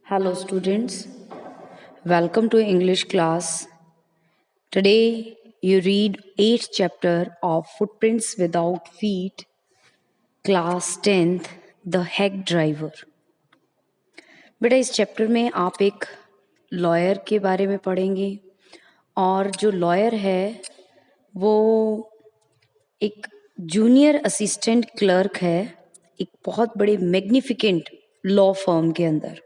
Hello, students. Welcome to English class. Today, you read 8th chapter of Footprints Without Feet, class 10th, The Hack Driver. बेटा इस chapter में आप एक lawyer के बारे में पढ़ेंगे और जो लॉयर है वो एक जूनियर असिस्टेंट क्लर्क है एक बहुत बड़े मैग्निफिकेंट लॉ फर्म के अंदर।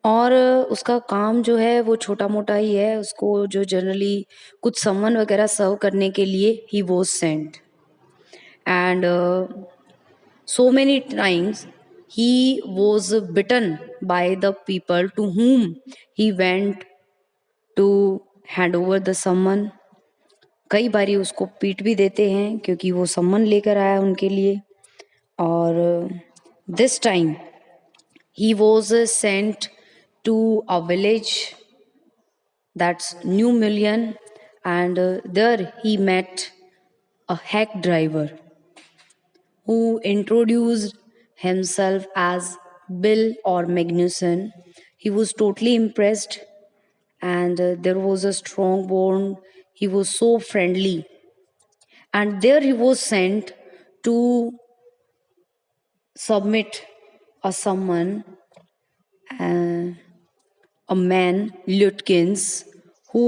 और उसका काम जो है वो छोटा मोटा ही है। उसको जो जनरली कुछ समन वगैरह सर्व करने के लिए he was sent and so many times he was bitten by the people to whom he went to hand over the summon। कई बारी उसको पीट भी देते हैं क्योंकि वो सम्मन लेकर आया उनके लिए। और this time he was sent to a village that's New Million, and there he met a hack driver who introduced himself as Bill or Magnuson. He was totally impressed, and there was a strong bond. He was so friendly, and there he was sent to submit a summon. A man, Lutkins, who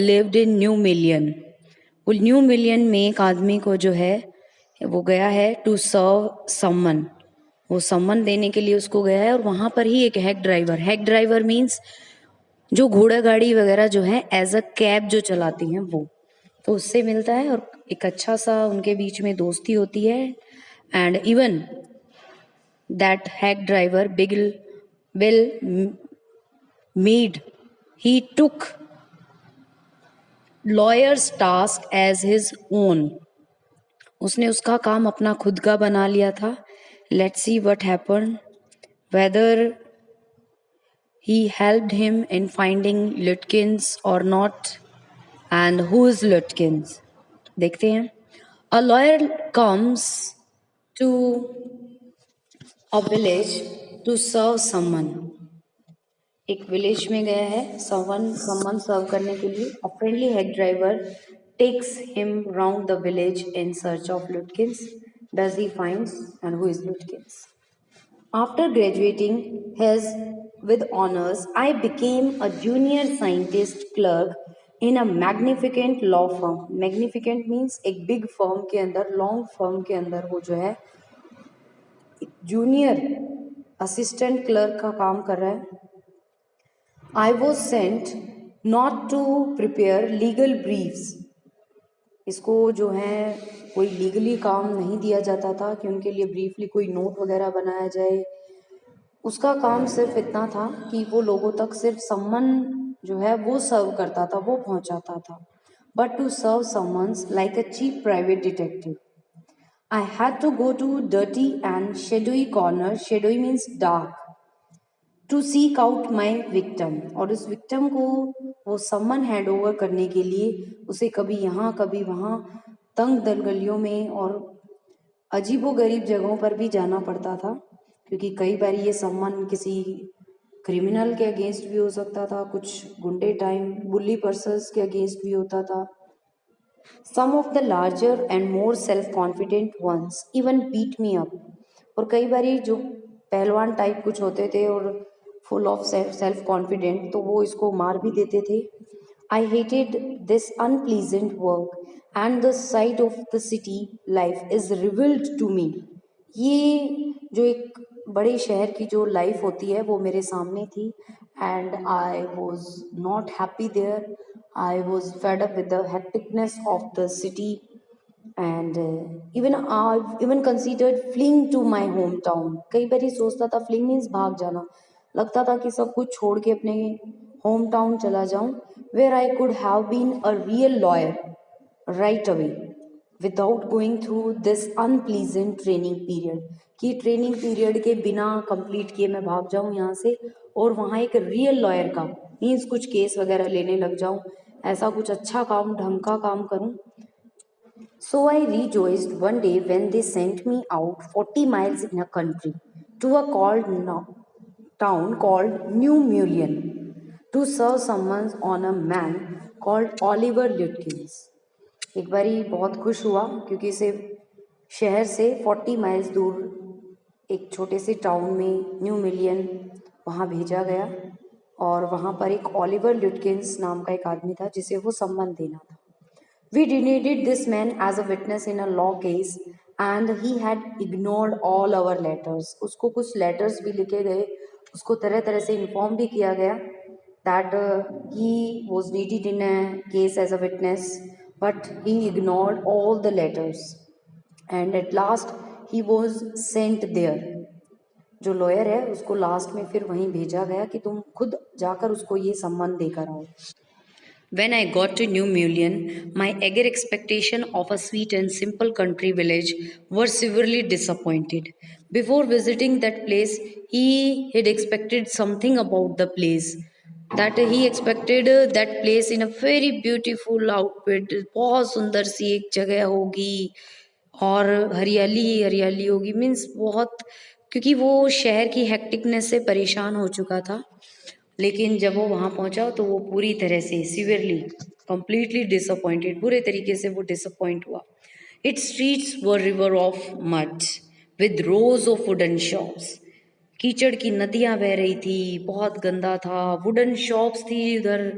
lived in new million. वो new million में एक आदमी को जो है वो गया है टू सर्व समन। वो सम्मन देने के लिए उसको गया है और वहाँ पर ही एक हैक ड्राइवर मीन्स जो घोड़ा गाड़ी वगैरह जो है एज अ कैब जो चलाती हैं वो, तो उससे मिलता है और एक अच्छा सा उनके बीच में दोस्ती होती है। And even that hack driver bill made he took lawyer's task as his own। उसने उसका काम अपना खुद का बना लिया था। Let's see what happened, whether he helped him in finding Lutkins or not, and who is Lutkins। देखते हैं। A lawyer comes to a village to serve someone। एक विलेज में गया है समवन सर्व करने के लिए। A friendly head driver takes him round the village in search of Lutkins. Does he finds and who is Lutkins. After graduating his with honors, I became a junior scientist clerk in a magnificent law firm। Magnificent means एक big firm के अंदर, long firm के अंदर वो जो है junior assistant clerk का काम कर रहा है। I was sent not to prepare legal briefs। इसको जो है कोई लीगली काम नहीं दिया जाता था कि उनके लिए ब्रीफली कोई नोट वगैरह बनाया जाए। उसका काम सिर्फ इतना था कि वो लोगों तक सिर्फ सम्मन जो है वो सर्व करता था, वो पहुंचाता था। But to serve summons like a cheap private detective, I had to go to dirty and shadowy corner। Shadowy means dark। To seek out my victim, और उस विक्टम को वो सम्मन हैंड ओवर करने के लिए उसे कभी यहाँ कभी वहाँ तंग दलगलियों में और अजीबो गरीब जगहों पर भी जाना पड़ता था, क्योंकि कई बार ये सम्मन किसी क्रिमिनल के अगेंस्ट भी हो सकता था, कुछ गुंडे टाइम बुली पर्सन्स के अगेंस्ट भी होता था। Some of the larger and more self confident ones even beat me up, और कई बारी जो पहलवान टाइप कुछ होते थे और फुल ऑफ सेल्फ कॉन्फिडेंट, तो वो इसको मार भी देते थे। I hated this unpleasant work and the sight of the city life is revealed to me. ये जो एक बड़े शहर की जो लाइफ होती है वो मेरे सामने थी, and I was not happy there. I was fed up with the hecticness of the city, and even I've even considered fleeing to my hometown। कई बार ही सोचता था, fleeing means भाग जाना, लगता था कि सब कुछ छोड़ के अपने होम टाउन चला जाऊं, where I could have been a real lawyer right away without going through this unpleasant training period। कि ट्रेनिंग पीरियड के बिना कंप्लीट किए मैं भाग जाऊं यहाँ से और वहाँ एक रियल लॉयर का मीन्स कुछ केस वगैरह लेने लग जाऊं, ऐसा कुछ अच्छा काम ढंग का काम करूं। So I rejoiced one day when they sent me out 40 miles in a country to a cold town called New Mullion to serve summons on a man called Oliver Lutkins. एक बारी बहुत खुश हुआ क्योंकि इसे शहर से 40 माइल्स दूर एक छोटे से टाउन में न्यू मिलियन वहाँ भेजा गया और वहाँ पर एक ऑलिवर ल्यूटकिंस नाम का एक आदमी था जिसे वो सम्मान देना था. We denied this man as a witness in a law case and he had ignored all our letters. उसको कुछ letters भी लिखे गए, उसको तरह तरह से inform भी किया गया that he was needed in a case as a witness, but he ignored all the letters and at last he was sent there. जो लॉयर है उसको लास्ट में फिर वहीं भेजा गया कि तुम खुद जाकर उसको ये सम्मान देकर आओ. When I got to New Mullion, my eager expectation of a sweet and simple country village were severely disappointed. Before visiting that place, he had expected something about the place. That he expected that place in a very beautiful outfit. बहुत सुंदर सी एक जगह होगी और हरियाली ही हरियाली होगी. Means बहुत, क्योंकि वो शहर की हेक्टिकनेस से परेशान हो चुका था. लेकिन जब वो वहाँ पहुँचा तो वो पूरी तरह से सिवियरली कंप्लीटली डिसअपॉइंटेड, बुरे तरीके से वो डिसअपॉइंट हुआ. It's streets were river of mud with rose of wooden shops. कीचड़ की नदियाँ बह रही थी, बहुत गंदा था. वुडन शॉप्स थी उधर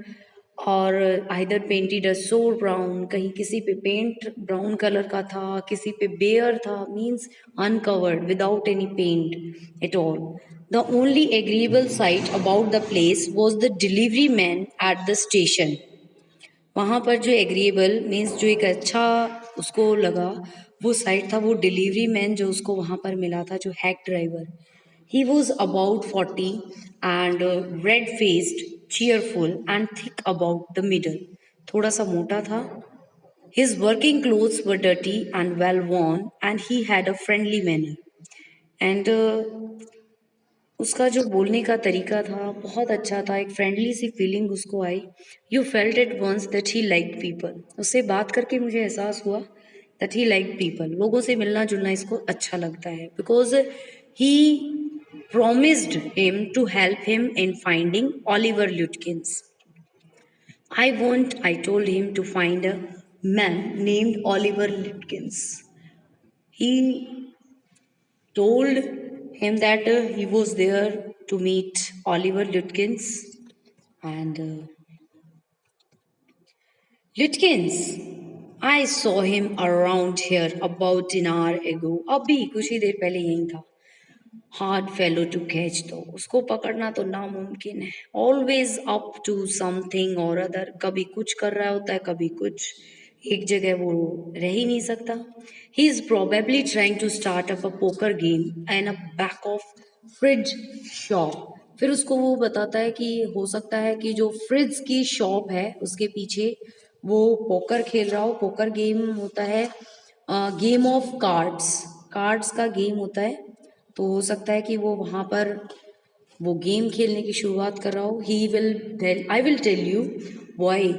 और आइदर पेंटेड अ सोर ब्राउन, कहीं किसी पे पेंट ब्राउन कलर का था, किसी पे बेयर था, means uncovered without any paint at all. The only agreeable sight about the place was the delivery man at the station. वहाँ पर जो एग्रीएबल मीन्स जो एक अच्छा उसको लगा वो साइट था वो डिलीवरी मैन जो उसको वहाँ पर मिला था, जो hack driver. He was about 40 and red faced, cheerful and thick about the middle. थोड़ा सा मोटा था. His working clothes were dirty and well worn and he had a friendly manner. And उसका जो बोलने का तरीका था बहुत अच्छा था, एक फ्रेंडली सी फीलिंग उसको आई. You felt at once that he like people. उससे बात करके मुझे एहसास हुआ दैट ही लाइक पीपल. लोगों से मिलना जुलना इसको अच्छा लगता है. Because he promised him to help him in finding Oliver Lutkins. I told him to find a man named Oliver Lutkins. He told him that he was there to meet Oliver Lutkins and Lutkins, I saw him around here about an hour ago. अभी कुछ ही देर पहले यहीं था. Hard fellow to catch, तो उसको पकड़ना तो नामुमकिन है. ऑलवेज अप टू समथिंग और अदर, कभी कुछ कर रहा होता है कभी कुछ, एक जगह वो रह ही नहीं सकता. He is probably trying to start up a poker game and a back of Fritz shop. फिर उसको वो बताता है कि हो सकता है कि जो फ्रिज की शॉप है उसके पीछे वो पोकर खेल रहा हो. पोकर गेम होता है गेम ऑफ कार्ड्स, कार्ड्स का गेम होता है. तो हो सकता है कि वो वहाँ पर वो गेम खेलने की शुरुआत कर रहा हो. He will tell, I will tell you why.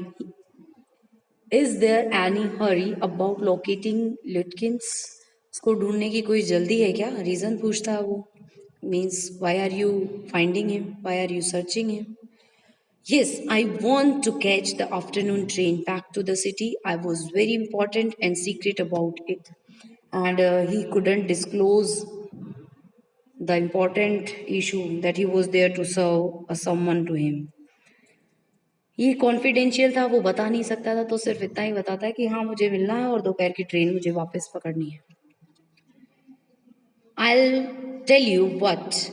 Is there any hurry about locating Lutkins. उसको ढूंढने की कोई जल्दी है क्या, रीजन पूछता है वो. Means why are you finding him, why are you searching him. Yes, I want to catch the afternoon train back to the city. I was very important and secret about it. And he couldn't disclose the important issue that he was there to serve a someone to him. ये confidential था, वो बता नहीं सकता था, तो सिर्फ इतना ही बताता है कि हाँ मुझे मिलना है और दोपहर की ट्रेन मुझे वापस पकड़नी है. I'll tell you what,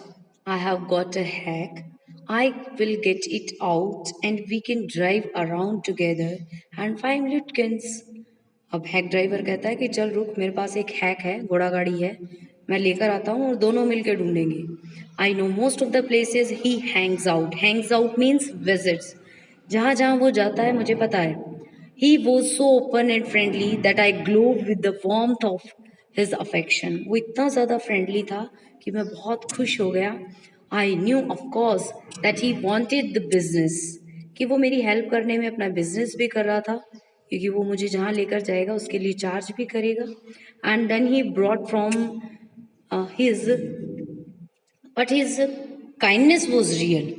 I have got a hack. I will get it out and we can drive around together and find Lutkins. अब हैक ड्राइवर कहता है कि चल रुक, मेरे पास एक हैक है, घोड़ा गाड़ी है, मैं लेकर आता हूँ और दोनों मिलकर ढूंढेंगे. I know most of the places he Hanks out. Hanks out means visits. जहाँ जहाँ वो जाता है मुझे पता है. He was so open and friendly that I glow with the warmth of his affection. वो इतना ज़्यादा फ्रेंडली था कि मैं बहुत खुश हो गया. I knew of course that he wanted the business, कि वो मेरी हेल्प करने में अपना बिजनेस भी कर रहा था, क्योंकि वो मुझे जहाँ लेकर जाएगा उसके लिए चार्ज भी करेगा. And then he brought from his, but his kindness was real,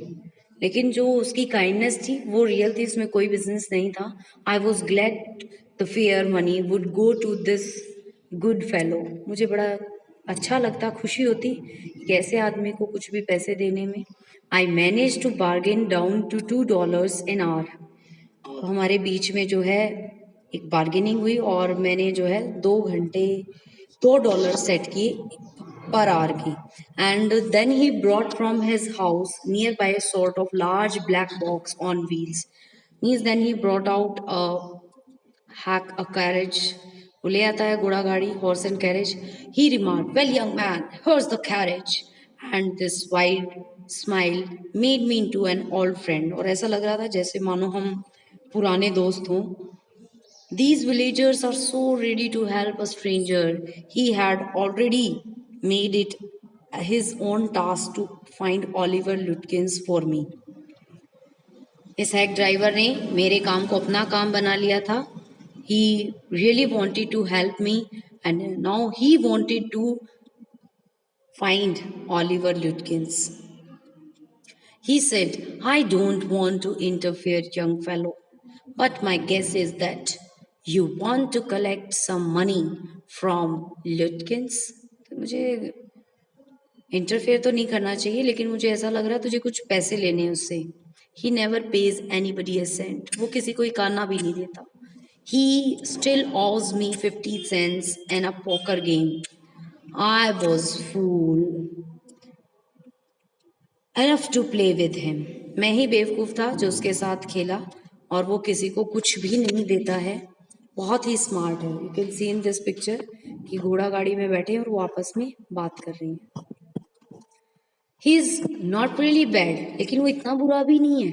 लेकिन जो उसकी काइंडनेस थी वो रियल थी, इसमें कोई बिजनेस नहीं था. I was glad the fare money would go to this good fellow. मुझे बड़ा अच्छा लगता, खुशी होती कि ऐसे आदमी को कुछ भी पैसे देने में. I manage to bargain down to $2 an hour. हमारे बीच में जो है एक बार्गेनिंग हुई और मैंने जो है 2 घंटे $2 सेट किए per hour की. And then he brought from his house nearby a sort of large black box on wheels. Means then he brought out a carriage. वो ले आता है घोड़ा गाड़ी, horse and carriage. He remarked, "Well, young man, here's the carriage." And this wide smile made me into an old friend. और ऐसा लग रहा था जैसे मानो हम पुराने दोस्त हों. These villagers are so ready to help a stranger. He had already made it his own task to find Oliver Lutkins for me. इस हैक ड्राइवर ने मेरे काम को अपना काम बना लिया था. He really wanted to help me and now he wanted to find Oliver Lutkins. He said, "I don't want to interfere, young fellow, but my guess is that you want to collect some money from Lutkins." तो मुझे interfere तो नहीं करना चाहिए, लेकिन मुझे ऐसा लग रहा है तुझे कुछ पैसे लेने हैं उससे. He never pays anybody a cent. वो किसी को एक आना भी नहीं देता. He still owes me 50 cents and a poker game. I was fool enough to play with him. मैं ही बेवकूफ़ था जो उसके साथ खेला, और वो किसी को कुछ भी नहीं देता है. बहुत ही स्मार्ट है. You can see in this picture कि घोड़ा गाड़ी में बैठे हैं और वो आपस में बात कर रही हैं. He is not really bad, लेकिन वो इतना बुरा भी नहीं है.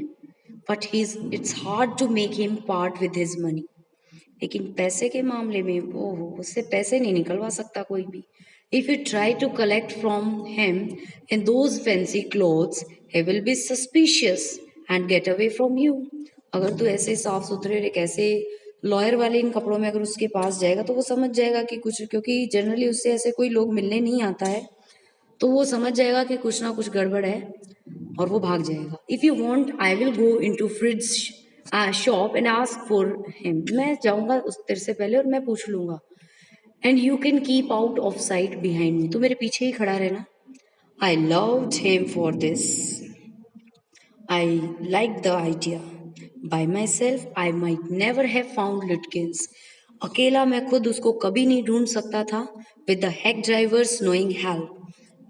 But he is it's hard to make him part with his money. लेकिन पैसे के मामले में वो उससे पैसे नहीं निकलवा सकता कोई भी. If you try to collect from him in those fancy clothes, he will be suspicious and get away from you. अगर तू ऐसे साफ सुथरे एक ऐसे लॉयर वाले इन कपड़ों में अगर उसके पास जाएगा तो वो समझ जाएगा कि कुछ, क्योंकि जनरली उससे ऐसे कोई लोग मिलने नहीं आता है, तो वो समझ जाएगा कि कुछ ना कुछ गड़बड़ है और वो भाग जाएगा. If you want I will go in to Fritz shop and ask for him. मैं जाऊंगा उस तेरे से पहले और मैं पूछ लूंगा. And you can keep out of site behind me. तो मेरे पीछे ही खड़ा रहना. I loved him for this. I like the idea. Bye my self I might never have found लुटकिंस. अकेला मैं खुद उसको कभी नहीं ढूंढ सकता था. With the hack drivers knowing help.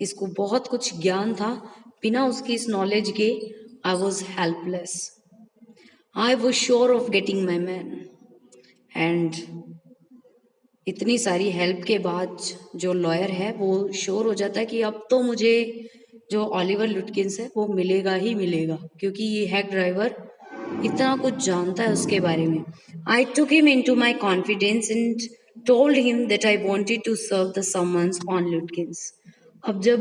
इसको बहुत कुछ ज्ञान था, बिना उसकी इस नॉलेज के I was helpless. I was sure of getting my man. And इतनी सारी हेल्प के बाद जो लॉयर है वो श्योर हो जाता है कि अब तो मुझे जो ऑलिवर लुटकिंस है वो मिलेगा ही मिलेगा, क्योंकि ये हैक ड्राइवर इतना कुछ जानता है उसके बारे में. I took him into my confidence and told him that I wanted to serve the summons on Lutkins. अब जब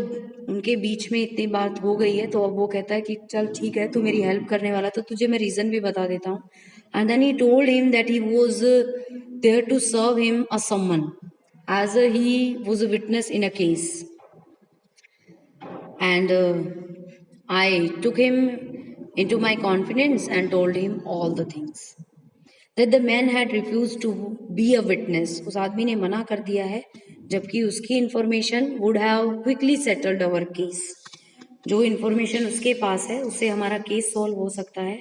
उनके बीच में इतनी बात हो गई है तो अब वो कहता है कि चल ठीक है, तू मेरी हेल्प करने वाला तो तुझे मैं रीज़न भी बता देता हूँ. And then he told him that he was there to serve him a summon, as he was a witness in a case. And I took him into my confidence and told him all the things. That the man had refused to be a witness. उस आदमी ने मना कर दिया है, जबकि उसकी information would have quickly settled our case. जो इन्फॉर्मेशन उसके पास है उससे हमारा केस सॉल्व हो सकता है.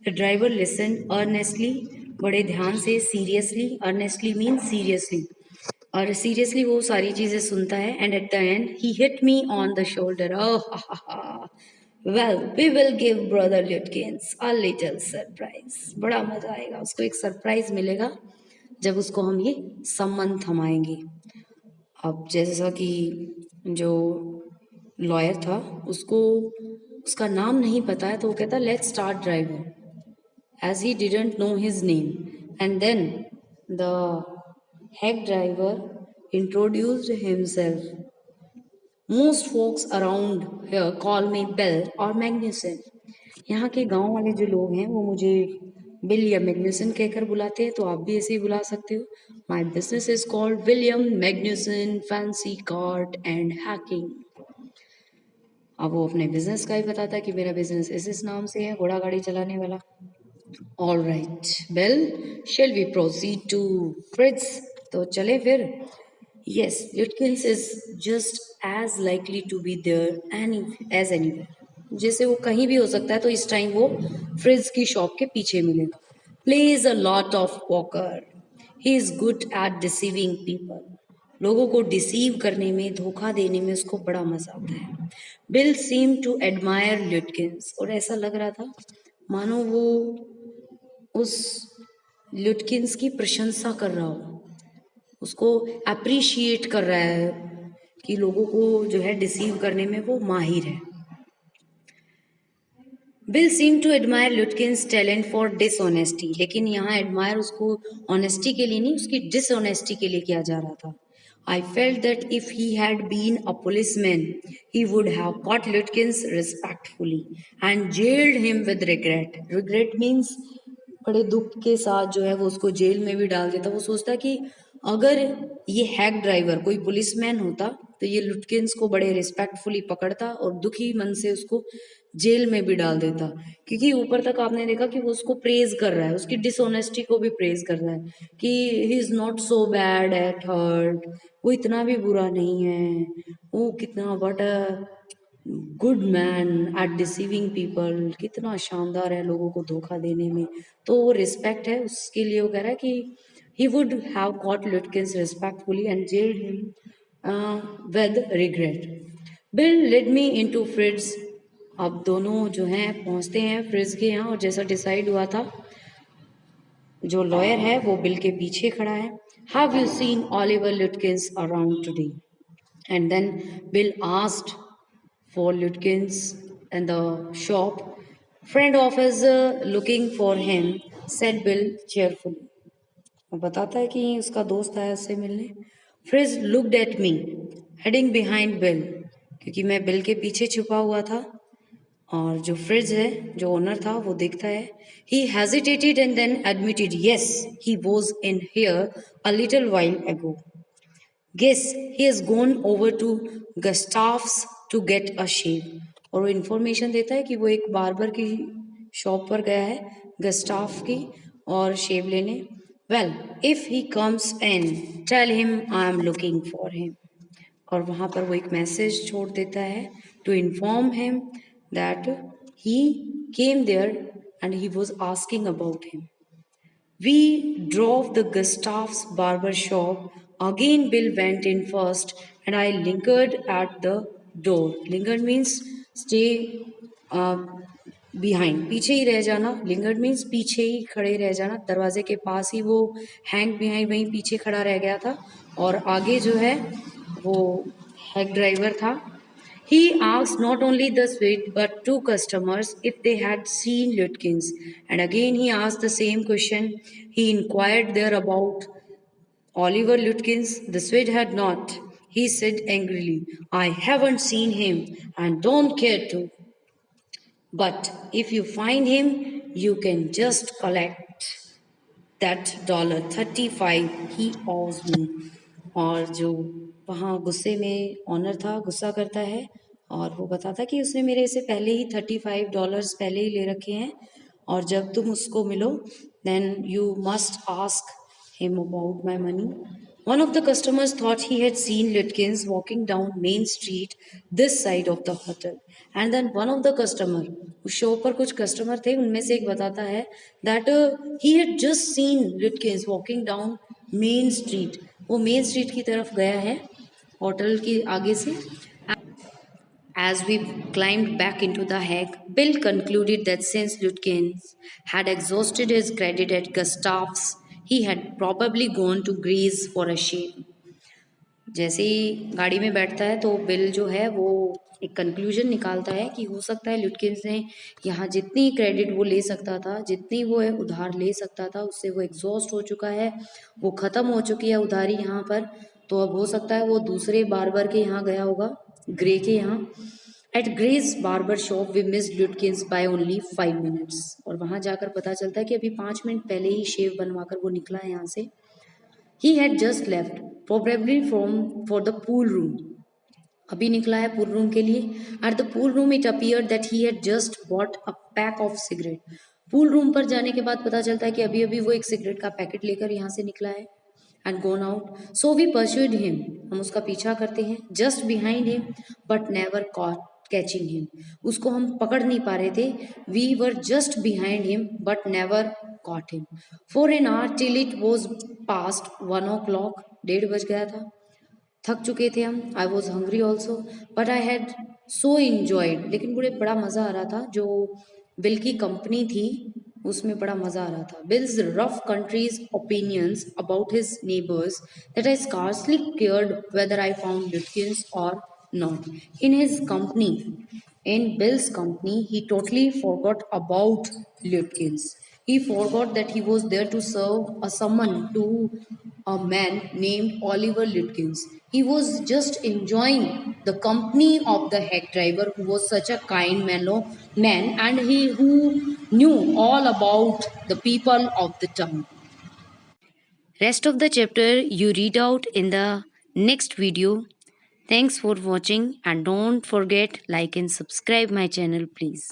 द ड्राइवर लिसन अर्नेस्टली, बड़े ध्यान से, सीरियसली. अर्नेस्टली मीन सीरियसली, और सीरियसली वो सारी चीज़ें सुनता है. And at the end he hit me on the shoulder. Well we will give brother Lutkins a little surprise. बड़ा मजा आएगा, उसको एक सरप्राइज मिलेगा जब उसको हम ये सम्मन थमाएंगे. अब जैसा कि जो लॉयर था उसको उसका नाम नहीं पता है, तो वो कहता let's start driver, as he didn't know his name. And then the hack driver introduced himself. Most folks around here call me Bill और मैग्न्यूसन. यहाँ के गांव वाले जो लोग हैं वो मुझे बिल या मैग्न्यूसन कहकर बुलाते हैं, तो आप भी ऐसे ही बुला सकते हो. My business is called William Magnuson fancy cart and hacking. अब वो अपने बिजनेस का ही बताता है कि मेरा बिजनेस इस नाम से है, घोड़ा गाड़ी चलाने वाला। All right Bell, shall we proceed to Fritz? तो चले फिर। Yes, Lutkins is just as likely to be there any as anywhere. जैसे वो कहीं भी हो सकता है, तो इस टाइम वो फ्रिज की शॉप के पीछे मिलेगा। Plays a lot of poker, he is good at deceiving people. लोगों को डिसीव करने में, धोखा देने में उसको बड़ा मजा आता है। बिल सीम टू एडमायर लिटकिंस, और ऐसा लग रहा था मानो वो उस लिटकिंस की प्रशंसा कर रहा हो, उसको अप्रिशिएट कर रहा है कि लोगों को जो है डिसीव करने में वो माहिर है। Bill seem to admire Lutkins talent for dishonesty, लेकिन यहाँ एडमायर उसको ऑनेस्टी के लिए नहीं, उसकी डिसऑनेस्टी के लिए किया जा रहा था। I felt that if he had been a policeman he would have caught Lutkins respectfully and jailed him with regret. Regret means बड़े दुख के साथ जो है वो उसको जेल में भी डाल देता। वो सोचता कि अगर ये हैक ड्राइवर कोई पुलिसमैन होता तो ये लुटकिंस को बड़े रिस्पेक्टफुली पकड़ता और दुखी मन से उसको जेल में भी डाल देता। क्योंकि ऊपर तक आपने देखा कि वो उसको प्रेज कर रहा है, उसकी डिसऑनेस्टी को भी प्रेज कर रहा है कि he is not so bad at heart, वो इतना भी बुरा नहीं है, वो कितना but good man at deceiving people, कितना शानदार है लोगों को धोखा देने में। तो वो रिस्पेक्ट है उसके लिए, वो कह रहा है कि he would have caught Lutkins respectfully and jailed him with regret. Bill led me into Fritz. अब दोनों जो हैं पहुंचते हैं फ्रिज के यहाँ, और जैसा डिसाइड हुआ था जो लॉयर है वो बिल के पीछे खड़ा है। Have you seen Oliver Lutkins around today? And then Bill asked for Lutkins in the shop. Friend of his looking for him, said Bill cheerfully. वो बताता है कि उसका दोस्त आया उससे मिलने। Fridge looked at me heading behind bill, क्योंकि मैं बिल के पीछे छुपा हुआ था। और जो फ्रिज है, जो ओनर था, वो देखता है। He hesitated and then admitted, yes he was in here a little while ago. Guess he has gone over to Gustaf's to get a shave. और वो इन्फॉर्मेशन देता है कि वो एक बार्बर की शॉप पर गया है, गस्टाफ की, और शेव लेने। Well if he comes in tell him I am looking for him. और वहाँ पर वो एक मैसेज छोड़ देता है to inform him that he came there and he was asking about him. We drove the Gustav's barber shop. Again, Bill went in first, and I lingered at the door. Lingered means stay uh, behind. पीछे ही रह जाना। Lingered means पीछे ही खड़े रह जाना। दरवाजे के पास ही वो हैंग behind वहीं पीछे खड़ा रह गया था, और आगे जो है वो हैक ड्राइवर था। He asked not only the suite but two customers if they had seen Lutkins, and again he asked the same question. He inquired there about Oliver Lutkins. The suite had not. He said angrily, I haven't seen him and don't care to. But if you find him, you can just collect that $35 he owes me. और जो वहाँ गुस्से में honour था गुस्सा करता है, और वो बताता कि उसने मेरे से पहले ही $35 पहले ही ले रखे हैं, और जब तुम उसको मिलो then you must ask him about my money. One of the customers thought he had seen Lutkins walking down Main Street this side of the hotel. And then one of the customer, उस show पर कुछ customer थे, उनमें से एक बताता है that he had just seen Lutkins walking down Main Street. वो मेन स्ट्रीट की तरफ गया है होटल के आगे से। As we climbed back into the hack, Bill concluded that since Lutkins had exhausted his credit at Gustav's, he had probably gone to Greece for a shave. जैसे ही गाड़ी में बैठता है तो बिल जो है वो एक कंक्लूजन निकालता है कि हो सकता है लुटकिंस ने यहाँ जितनी क्रेडिट वो ले सकता था, जितनी वो है उधार ले सकता था, उससे वो एग्जॉस्ट हो चुका है, वो ख़त्म हो चुकी है उधारी यहाँ पर। तो अब हो सकता है वो दूसरे बार्बर के यहाँ गया होगा, ग्रे के यहाँ। At Gray's barber shop we miss Lutkins by only 5 minutes. और वहाँ जाकर पता चलता है कि अभी 5 मिनट पहले ही शेव बनवा कर वो निकला है यहाँ से। He had just left, probably for the pool room. अभी निकला है पूल रूम के लिए। At the pool room it appear that he had just bought a pack of cigarette. Pool room पर जाने के बाद पता चलता है कि अभी अभी वो एक सिगरेट का पैकेट लेकर यहाँ से निकला है and gone out. So we pursued him, हम उसका पीछा करते हैं, just behind him but never caught catching him, उसको हम पकड़ नहीं पा रहे थे। We were just behind him but never caught him for an hour till it was past 1 o'clock, 1:30 बज गया था। थक चुके थे हम। I was hungry also but I had so enjoyed, लेकिन बड़ा मज़ा आ रहा था। जो बिल की कंपनी थी उसमें बड़ा मज़ा आ रहा था। Bill's rough countries opinions about his neighbours that I scarcely cared whether I found Lutkins or not in his company. In Bill's company, he totally forgot about Lutkins. He forgot that he was there to serve a summon to a man named Oliver Lutkins. He was just enjoying the company of the head driver, who was such a kind man, and he who knew all about the people of the town. Rest of the chapter you read out in the next video. Thanks for watching and don't forget like and subscribe my channel please.